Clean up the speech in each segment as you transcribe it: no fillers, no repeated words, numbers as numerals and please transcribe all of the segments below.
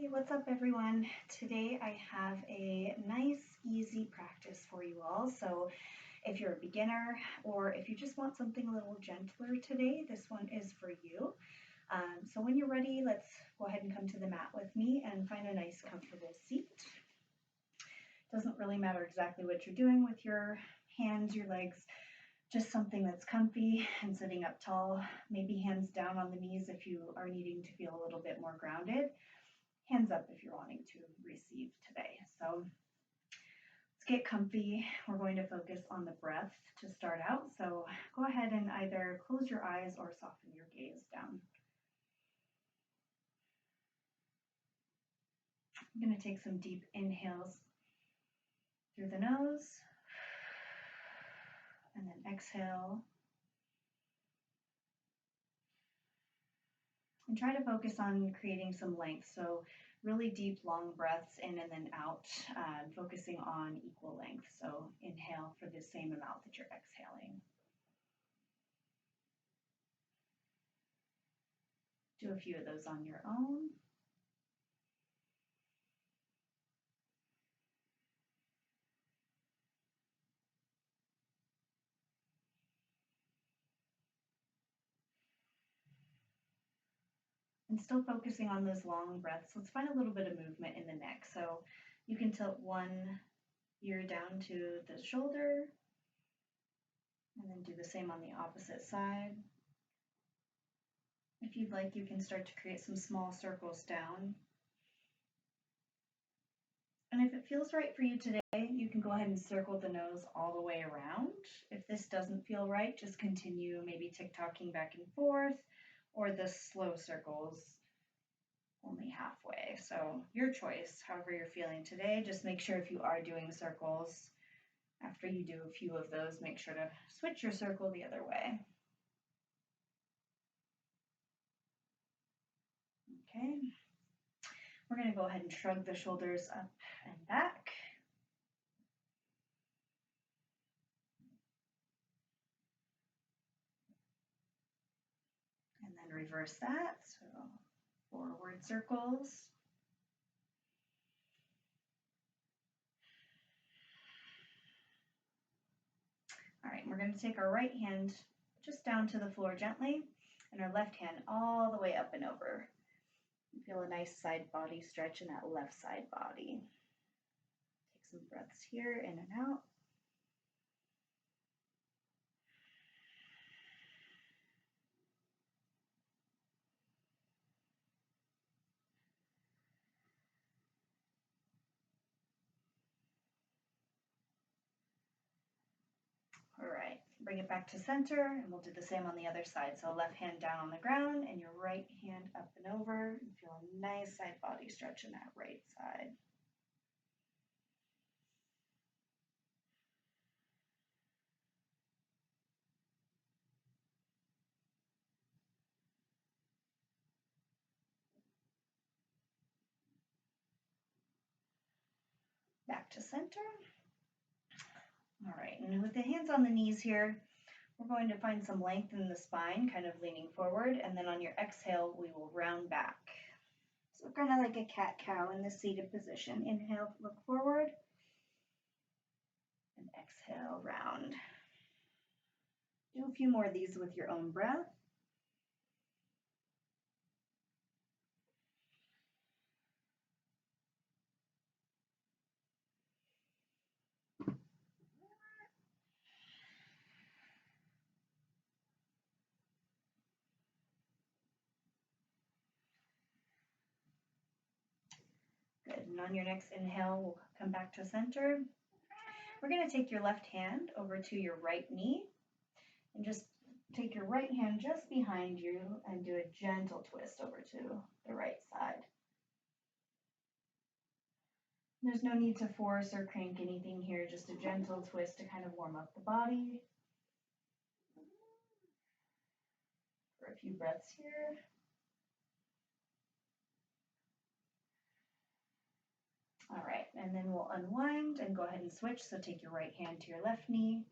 Hey, what's up everyone? Today I have a nice, easy practice for you all. So if you're a beginner or if you just want something a little gentler today, this one is for you. So when you're ready, let's go ahead and come to the mat with me and find a nice, comfortable seat. Doesn't really matter exactly what you're doing with your hands, your legs, just something that's comfy and sitting up tall, maybe hands down on the knees if you are needing to feel a little bit more grounded. Hands up if you're wanting to receive today. So let's get comfy. We're going to focus on the breath to start out. So go ahead and either close your eyes or soften your gaze down. I'm going to take some deep inhales through the nose and then exhale. And try to focus on creating some length. So really deep, long breaths in and then out, focusing on equal length. So inhale for the same amount that you're exhaling. Do a few of those on your own. And still focusing on those long breaths. Let's find a little bit of movement in the neck. So you can tilt one ear down to the shoulder and then do the same on the opposite side. If you'd like, you can start to create some small circles down. And if it feels right for you today, you can go ahead and circle the nose all the way around. If this doesn't feel right, just continue maybe tick-tocking back and forth, or the slow circles only halfway. So your choice, however you're feeling today. Just make sure if you are doing circles, after you do a few of those, make sure to switch your circle the other way. Okay. We're going to go ahead and shrug the shoulders up and back. And then reverse that. So forward circles. All right, we're going to take our right hand just down to the floor gently and our left hand all the way up and over. Feel a nice side body stretch in that left side body. Take some breaths here, in and out. All right, bring it back to center and we'll do the same on the other side. So left hand down on the ground and your right hand up and over. And feel a nice side body stretch in that right side. Back to center. All right, and with the hands on the knees here, we're going to find some length in the spine, kind of leaning forward, and then on your exhale, we will round back. So kind of like a cat-cow in the seated position. Inhale, look forward, and exhale, round. Do a few more of these with your own breath. Good, and on your next inhale, we'll come back to center. We're going to take your left hand over to your right knee and just take your right hand just behind you and do a gentle twist over to the right side. There's no need to force or crank anything here, just a gentle twist to kind of warm up the body. For a few breaths here. All right, and then we'll unwind and go ahead and switch. So take your right hand to your left knee.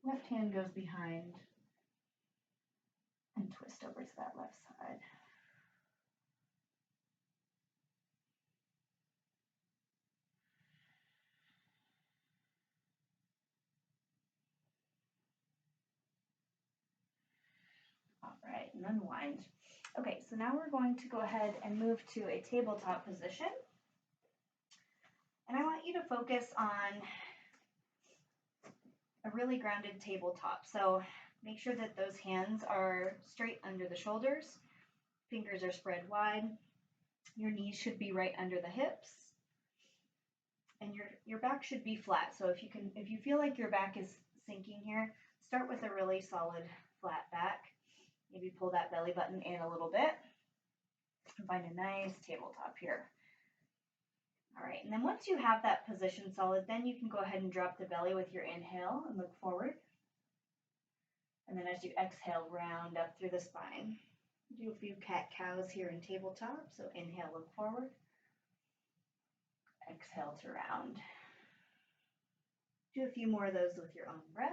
Left hand goes behind and twist over to that left side. and unwind. Okay, so now we're going to go ahead and move to a tabletop position. And I want you to focus on a really grounded tabletop. So make sure that those hands are straight under the shoulders, fingers are spread wide, your knees should be right under the hips, and your back should be flat. So if you feel like your back is sinking here, start with a really solid flat back. Maybe pull that belly button in a little bit and find a nice tabletop here. All right, and then once you have that position solid, then you can go ahead and drop the belly with your inhale and look forward. And then as you exhale, round up through the spine. Do a few cat-cows here in tabletop. So inhale, look forward. Exhale to round. Do a few more of those with your own breath.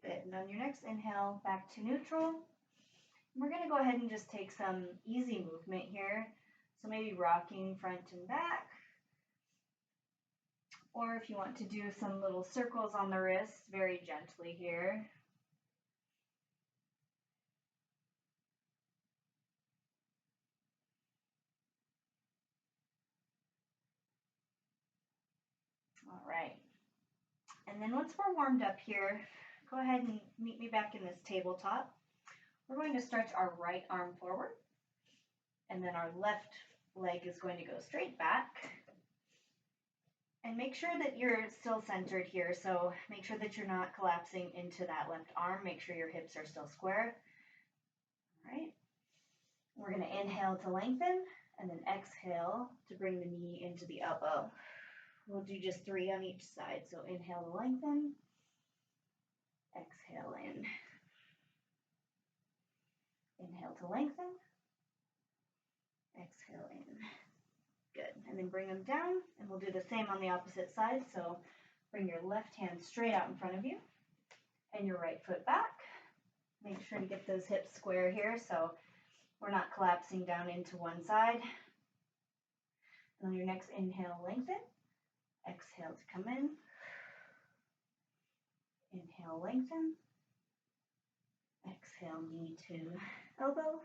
Good. And on your next inhale, back to neutral. We're going to go ahead and just take some easy movement here. So maybe rocking front and back. Or if you want to do some little circles on the wrists very gently here. All right. And then once we're warmed up here, go ahead and meet me back in this tabletop. We're going to stretch our right arm forward, and then our left leg is going to go straight back. And make sure that you're still centered here, so make sure that you're not collapsing into that left arm. Make sure your hips are still square. All right. We're going to inhale to lengthen, and then exhale to bring the knee into the elbow. We'll do just 3 on each side. So inhale to lengthen, exhale in. Inhale to lengthen, exhale in. Good. And then bring them down, and we'll do the same on the opposite side. So bring your left hand straight out in front of you and your right foot back. Make sure to get those hips square here so we're not collapsing down into one side. And on your next inhale, lengthen. Exhale to come in. Inhale, lengthen. Exhale, knee to elbow.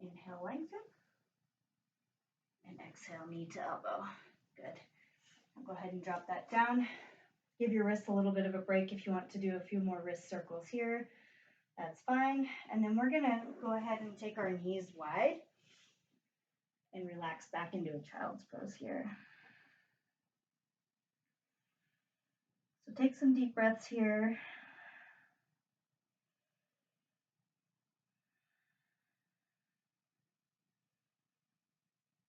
Inhale, lengthen. And exhale, knee to elbow. Good. I'll go ahead and drop that down. Give your wrists a little bit of a break if you want to do a few more wrist circles here. That's fine. And then we're going to go ahead and take our knees wide and relax back into a child's pose here. So take some deep breaths here.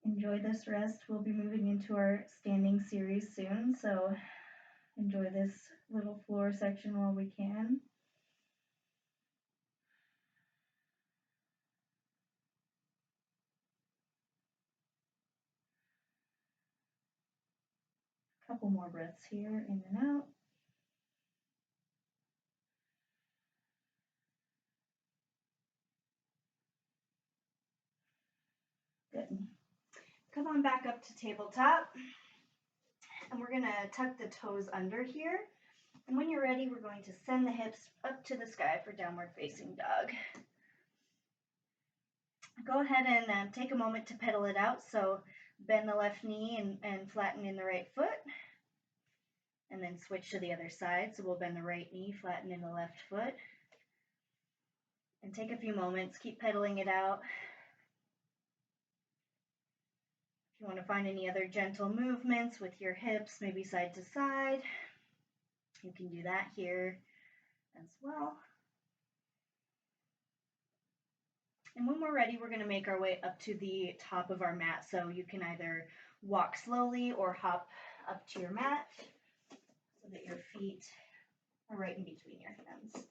Enjoy this rest. We'll be moving into our standing series soon, so enjoy this little floor section while we can. A couple more breaths here, in and out. Good. Come on back up to tabletop. And we're going to tuck the toes under here. And when you're ready, we're going to send the hips up to the sky for downward facing dog. Go ahead and take a moment to pedal it out. So bend the left knee and flatten in the right foot. And then switch to the other side. So we'll bend the right knee, flatten in the left foot. And take a few moments, keep pedaling it out. If you want to find any other gentle movements with your hips, maybe side to side, you can do that here as well. And when we're ready, we're going to make our way up to the top of our mat. So you can either walk slowly or hop up to your mat so that your feet are right in between your hands.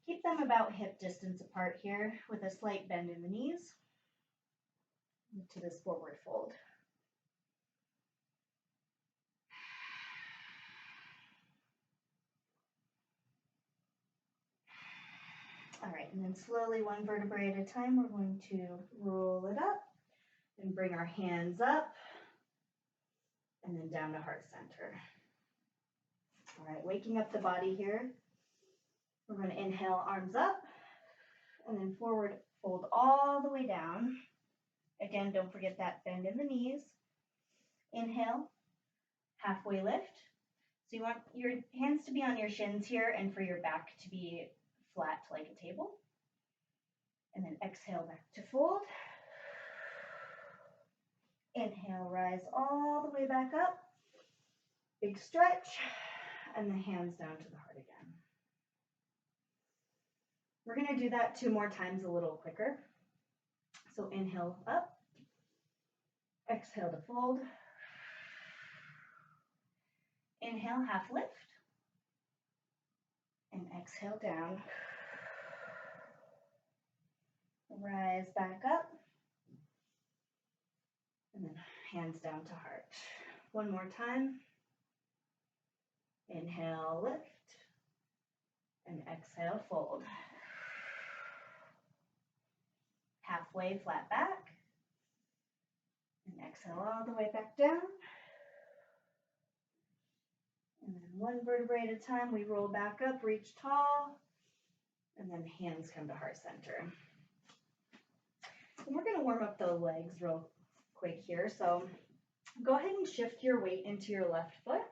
Keep them about hip distance apart here with a slight bend in the knees to this forward fold. All right, and then slowly, one vertebrae at a time, we're going to roll it up and bring our hands up and then down to heart center. All right, waking up the body here. We're going to inhale, arms up, and then forward fold all the way down. Again, don't forget that bend in the knees. Inhale, halfway lift. So you want your hands to be on your shins here and for your back to be flat like a table. And then exhale back to fold. Inhale, rise all the way back up. Big stretch, and the hands down to the heart again. We're going to do that 2 more times a little quicker. So inhale up, exhale to fold. Inhale, half lift, and exhale down. Rise back up, and then hands down to heart. 1 more time. Inhale, lift, and exhale, fold. Halfway, flat back, and exhale all the way back down. And then 1 vertebrae at a time, we roll back up, reach tall, and then hands come to heart center. And we're going to warm up the legs real quick here. So go ahead and shift your weight into your left foot.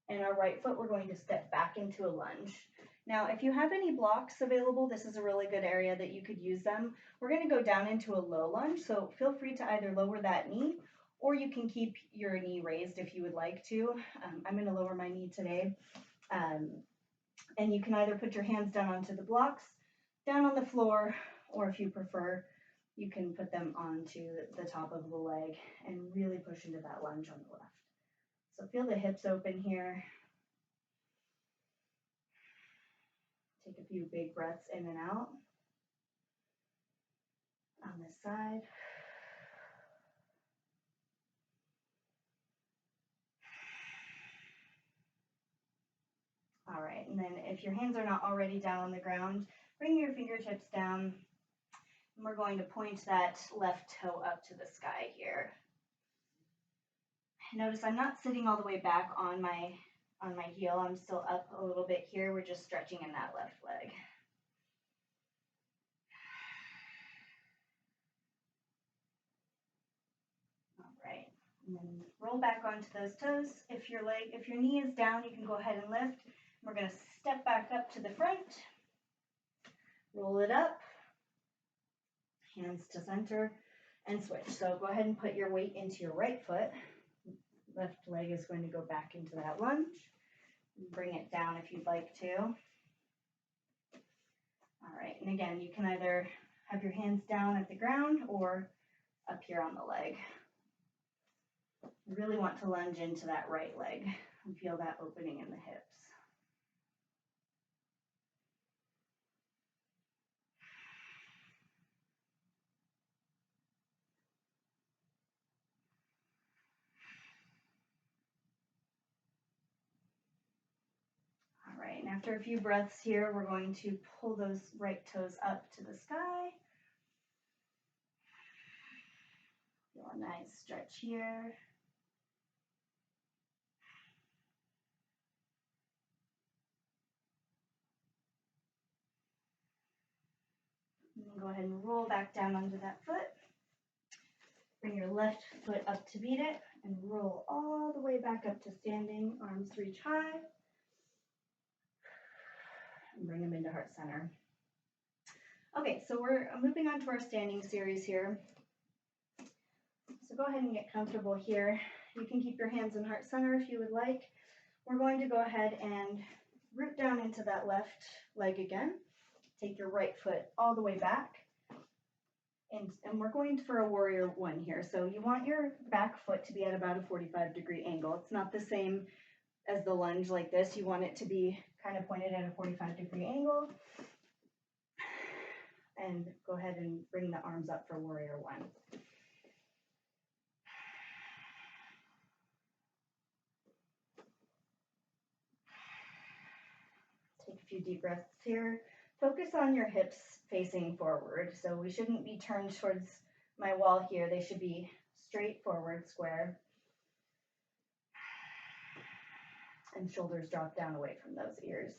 And our right foot, we're going to step back into a lunge. Now, if you have any blocks available, this is a really good area that you could use them. We're going to go down into a low lunge, so feel free to either lower that knee, or you can keep your knee raised if you would like to. I'm going to lower my knee today. And you can either put your hands down onto the blocks, down on the floor, or if you prefer, you can put them onto the top of the leg and really push into that lunge on the left. So feel the hips open here. Take a few big breaths in and out. On this side. All right, and then if your hands are not already down on the ground, bring your fingertips down. And we're going to point that left toe up to the sky here. Notice I'm not sitting all the way back on my heel. I'm still up a little bit here. We're just stretching in that left leg. All right, and then roll back onto those toes. If your knee is down, you can go ahead and lift. We're going to step back up to the front. Roll it up. Hands to center and switch. So go ahead and put your weight into your right foot. Left leg is going to go back into that lunge. Bring it down if you'd like to. All right, and again, you can either have your hands down at the ground or up here on the leg. You really want to lunge into that right leg and feel that opening in the hips. All right, and after a few breaths here, we're going to pull those right toes up to the sky. Feel a nice stretch here. And then go ahead and roll back down onto that foot. Bring your left foot up to beat it and roll all the way back up to standing. Arms reach high. And bring them into heart center. Okay, so we're moving on to our standing series here. So go ahead and get comfortable here. You can keep your hands in heart center if you would like. We're going to go ahead and root down into that left leg again. Take your right foot all the way back. And we're going for a warrior 1 here. So you want your back foot to be at about a 45-degree angle. It's not the same as the lunge like this. You want it to be kind of pointed at a 45-degree angle. And go ahead and bring the arms up for warrior 1. Take a few deep breaths here. focus on your hips facing forward. So we shouldn't be turned towards my wall here. They should be straight forward, square. And shoulders drop down away from those ears.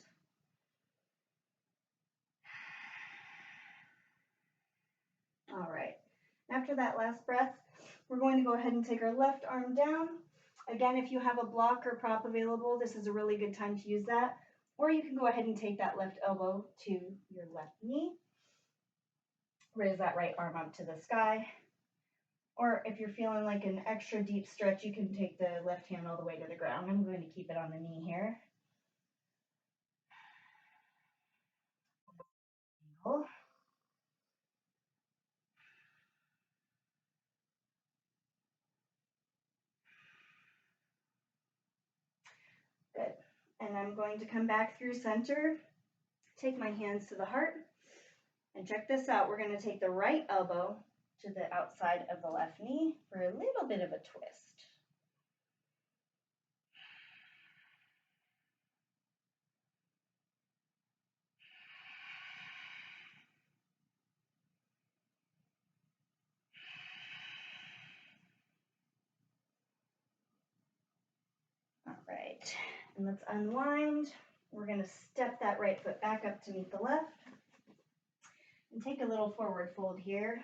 All right. After that last breath, we're going to go ahead and take our left arm down. Again, if you have a block or prop available, this is a really good time to use that. Or you can go ahead and take that left elbow to your left knee. Raise that right arm up to the sky. Or if you're feeling like an extra deep stretch, you can take the left hand all the way to the ground. I'm going to keep it on the knee here. Good. And I'm going to come back through center, take my hands to the heart, and check this out. We're going to take the right elbow to the outside of the left knee for a little bit of a twist. All right, and let's unwind. We're going to step that right foot back up to meet the left and take a little forward fold here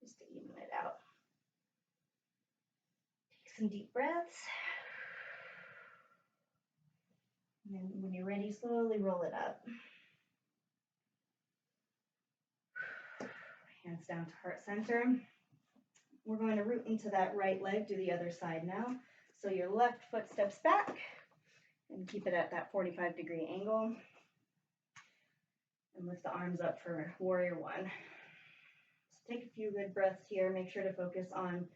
just to even it out. Take some deep breaths. And then when you're ready, slowly roll it up. Hands down to heart center. We're going to root into that right leg, do the other side now. So your left foot steps back and keep it at that 45-degree angle. And lift the arms up for warrior one. So take a few good breaths here. Make sure to focus on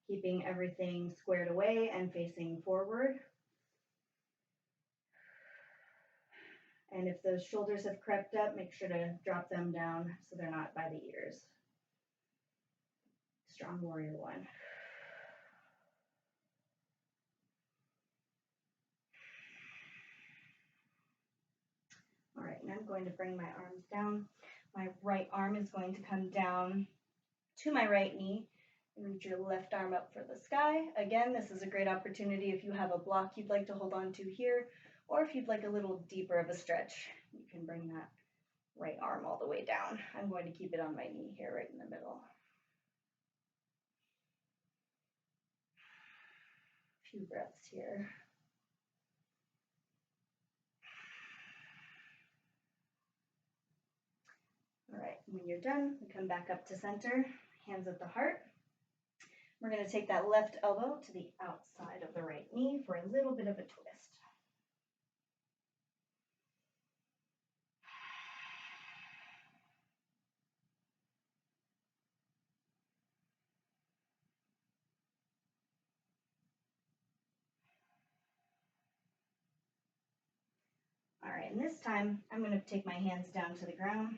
keeping everything squared away and facing forward. And if those shoulders have crept up, make sure to drop them down so they're not by the ears. Strong warrior one. All right, now I'm going to bring my arms down. My right arm is going to come down to my right knee and reach your left arm up for the sky. Again, this is a great opportunity if you have a block you'd like to hold on to here, or if you'd like a little deeper of a stretch, you can bring that right arm all the way down. I'm going to keep it on my knee here, right in the middle. A few breaths here. All right, when you're done, we come back up to center, hands at the heart. We're going to take that left elbow to the outside of the right knee for a little bit of a twist. All right, and this time I'm going to take my hands down to the ground,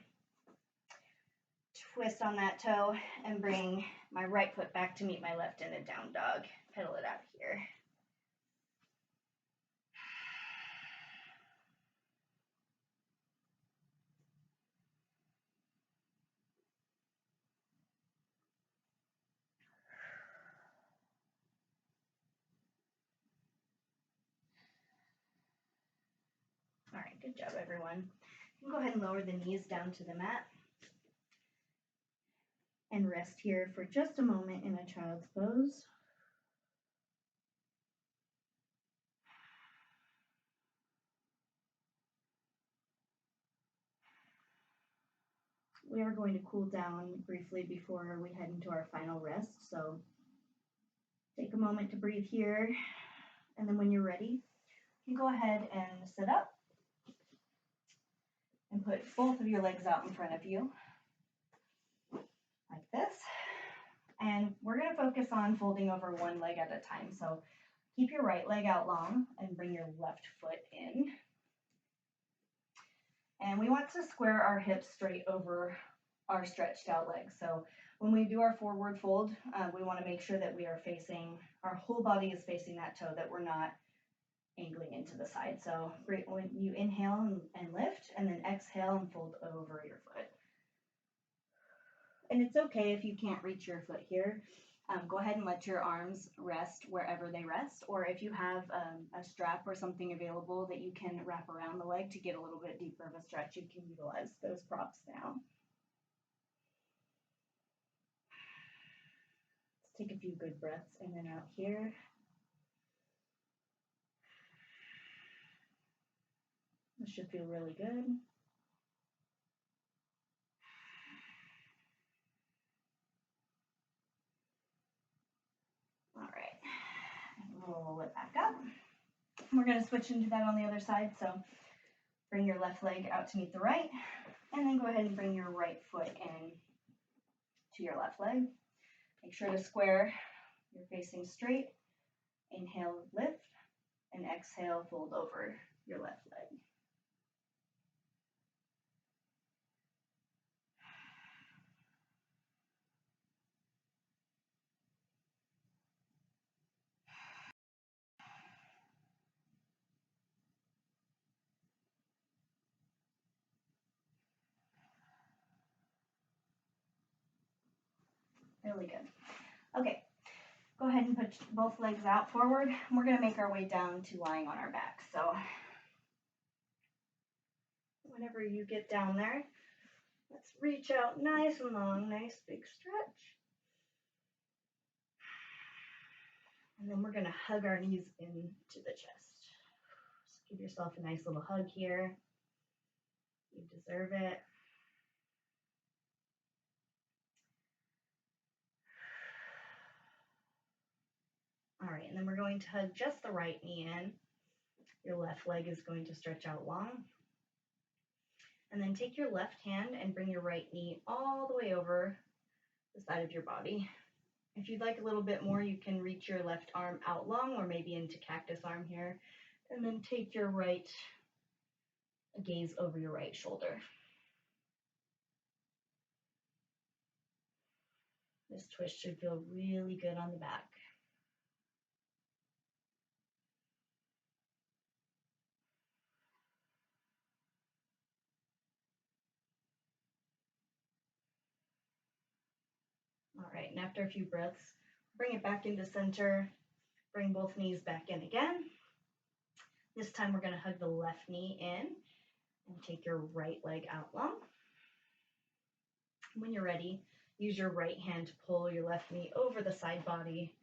twist on that toe, and bring my right foot back to meet my left in a down dog. Pedal it out here. All right, good job, everyone. You can go ahead and lower the knees down to the mat and rest here for just a moment in a child's pose. We are going to cool down briefly before we head into our final rest, so take a moment to breathe here, and then when you're ready, you can go ahead and sit up and put both of your legs out in front of you, like this. And we're going to focus on folding over one leg at a time. So keep your right leg out long and bring your left foot in. And we want to square our hips straight over our stretched out legs. So when we do our forward fold, we want to make sure that we are facing, our whole body is facing that toe, that we're not angling into the side. So when you inhale and lift, and then exhale and fold over your foot. And it's okay if you can't reach your foot here. Go ahead and let your arms rest wherever they rest, or if you have a strap or something available that you can wrap around the leg to get a little bit deeper of a stretch, you can utilize those props now. Let's take a few good breaths in and out here. This should feel really good. All right, roll it back up. We're going to switch and do that on the other side. So bring your left leg out to meet the right, and then go ahead and bring your right foot in to your left leg. Make sure to square, you're facing straight. Inhale, lift, and exhale, fold over your left leg. Really good. Okay, go ahead and put both legs out forward. We're going to make our way down to lying on our back. So whenever you get down there, let's reach out nice and long, nice big stretch. And then we're going to hug our knees into the chest. So give yourself a nice little hug here. You deserve it. All right, and then we're going to hug just the right knee in. Your left leg is going to stretch out long. And then take your left hand and bring your right knee all the way over the side of your body. If you'd like a little bit more, you can reach your left arm out long, or maybe into cactus arm here. And then take your right gaze over your right shoulder. This twist should feel really good on the back. All right, and after a few breaths, bring it back into center. Bring both knees back in again. This time we're going to hug the left knee in and take your right leg out long. When you're ready, use your right hand to pull your left knee over the side body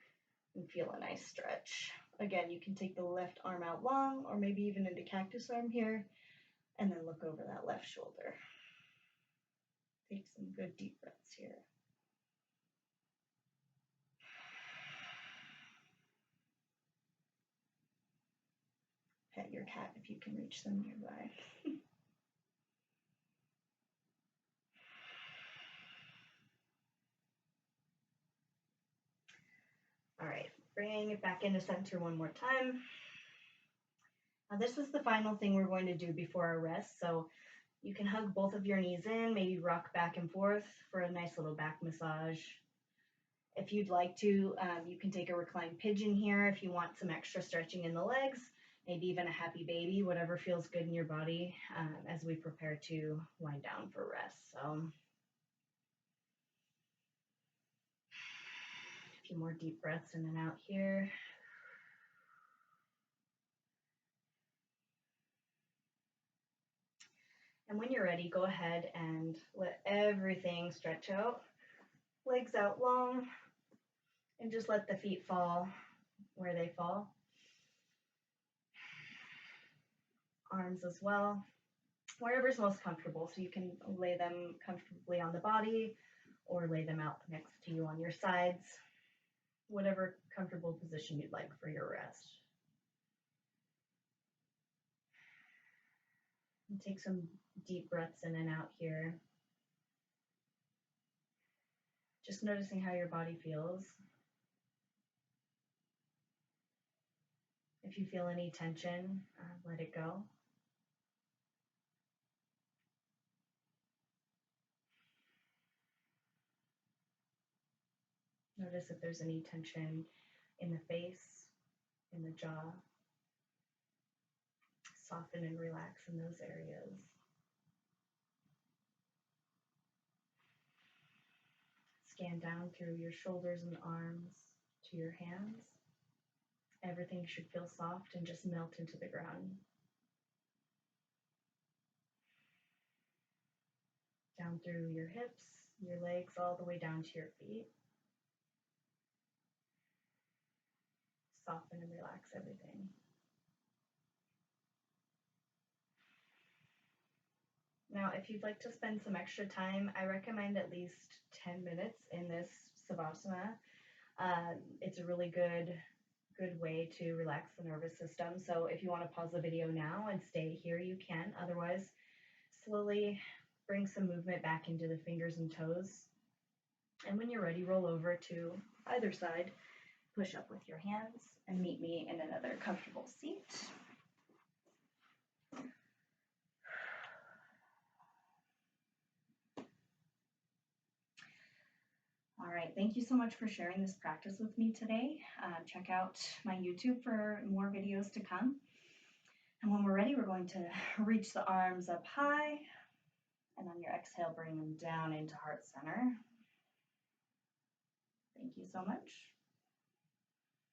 and feel a nice stretch. Again, you can take the left arm out long, or maybe even into cactus arm here, and then look over that left shoulder. Take some good deep breaths here. Pet your cat if you can reach them nearby. All right, bringing it back into center one more time. Now this is the final thing we're going to do before our rest. So you can hug both of your knees in, maybe rock back and forth for a nice little back massage. If you'd like to, you can take a reclined pigeon here if you want some extra stretching in the legs, maybe even a happy baby, whatever feels good in your body as we prepare to wind down for rest. So a few more deep breaths in and out here. And when you're ready, go ahead and let everything stretch out. Legs out long, and just let the feet fall where they fall. Arms as well, wherever's most comfortable. So you can lay them comfortably on the body or lay them out next to you on your sides, whatever comfortable position you'd like for your rest. And take some deep breaths in and out here. Just noticing how your body feels. If you feel any tension, let it go. Notice if there's any tension in the face, in the jaw. soften and relax in those areas. Scan down through your shoulders and arms to your hands. Everything should feel soft and just melt into the ground. Down through your hips, your legs, all the way down to your feet. Soften and relax everything. Now, if you'd like to spend some extra time, I recommend at least 10 minutes in this Savasana. It's a really good way to relax the nervous system. So if you want to pause the video now and stay here, you can. Otherwise, slowly bring some movement back into the fingers and toes. And when you're ready, roll over to either side, push up with your hands, and meet me in another comfortable seat. All right, thank you so much for sharing this practice with me today. Check out my YouTube for more videos to come. And when we're ready, we're going to reach the arms up high, and on your exhale, bring them down into heart center. Thank you so much.